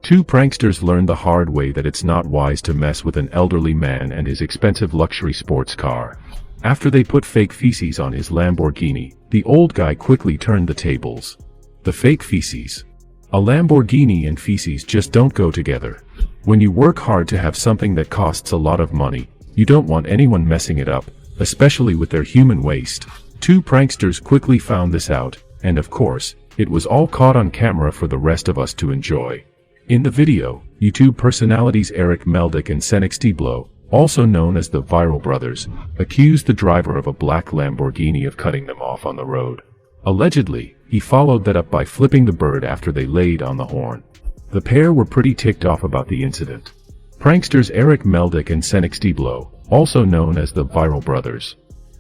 Two pranksters learned the hard way that it's not wise to mess with an elderly man and his expensive luxury sports car. After they put fake feces on his Lamborghini, the old guy quickly turned the tables. The fake feces. A Lamborghini and feces just don't go together. When you work hard to have something that costs a lot of money, you don't want anyone messing it up, especially with their human waste. Two pranksters quickly found this out, and of course, it was all caught on camera for the rest of us to enjoy. In the video, YouTube personalities Erik, Meldik and Cenek Styblo, also known as the ViralBrothers, accused the driver of a black Lamborghini of cutting them off on the road. Allegedly, he followed that up by flipping the bird after they laid on the horn. The pair were pretty ticked off about the incident. Pranksters Erik, Meldik and Cenek Styblo, also known as the ViralBrothers.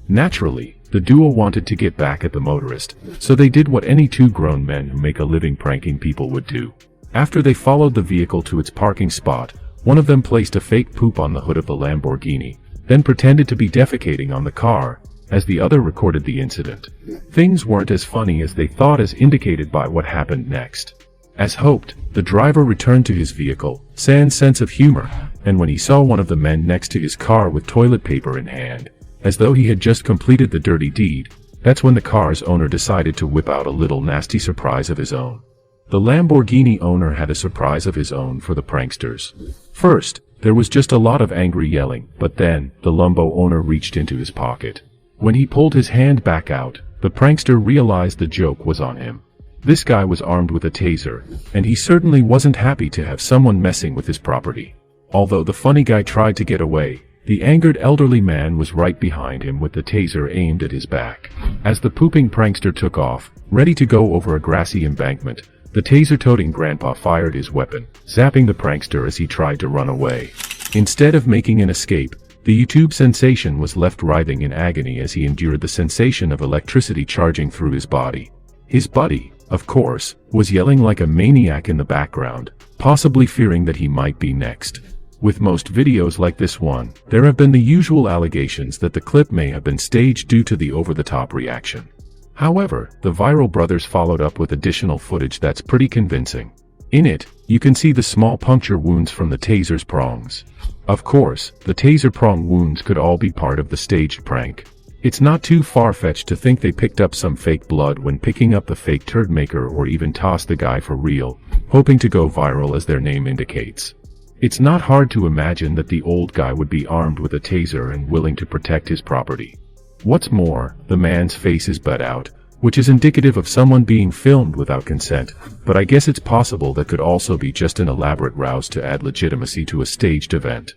Naturally, the duo wanted to get back at the motorist, so they did what any two grown men who make a living pranking people would do. After they followed the vehicle to its parking spot, one of them placed a fake poop on the hood of the Lamborghini, then pretended to be defecating on the car, as the other recorded the incident. Things weren't as funny as they thought, as indicated by what happened next. As hoped, the driver returned to his vehicle, sans sense of humor, and when he saw one of the men next to his car with toilet paper in hand, as though he had just completed the dirty deed, that's when the car's owner decided to whip out a little nasty surprise of his own. The Lamborghini owner had a surprise of his own for the pranksters. First, there was just a lot of angry yelling, but then, the Lambo owner reached into his pocket. When he pulled his hand back out, the prankster realized the joke was on him. This guy was armed with a taser, and he certainly wasn't happy to have someone messing with his property. Although the funny guy tried to get away, the angered elderly man was right behind him with the taser aimed at his back. As the pooping prankster took off, ready to go over a grassy embankment, the taser-toting grandpa fired his weapon, zapping the prankster as he tried to run away. Instead of making an escape, the YouTube sensation was left writhing in agony as he endured the sensation of electricity charging through his body. His buddy, of course, was yelling like a maniac in the background, possibly fearing that he might be next. With most videos like this one, there have been the usual allegations that the clip may have been staged due to the over-the-top reaction. However, the ViralBrothers followed up with additional footage that's pretty convincing. In it, you can see the small puncture wounds from the taser's prongs. Of course, the taser prong wounds could all be part of the staged prank. It's not too far-fetched to think they picked up some fake blood when picking up the fake turd maker, or even tossed the guy for real, hoping to go viral as their name indicates. It's not hard to imagine that the old guy would be armed with a taser and willing to protect his property. What's more, the man's face is butt out, which is indicative of someone being filmed without consent, but I guess it's possible that could also be just an elaborate ruse to add legitimacy to a staged event.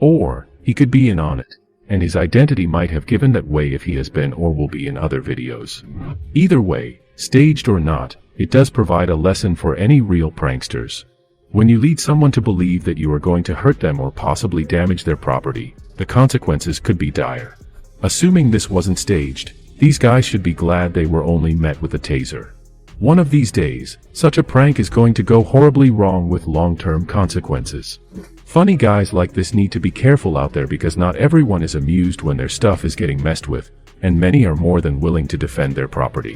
Or, he could be in on it, and his identity might have given that way if he has been or will be in other videos. Either way, staged or not, it does provide a lesson for any real pranksters. When you lead someone to believe that you are going to hurt them or possibly damage their property, the consequences could be dire. Assuming this wasn't staged, these guys should be glad they were only met with a taser. One of these days, such a prank is going to go horribly wrong with long-term consequences. Funny guys like this need to be careful out there, because not everyone is amused when their stuff is getting messed with, and many are more than willing to defend their property.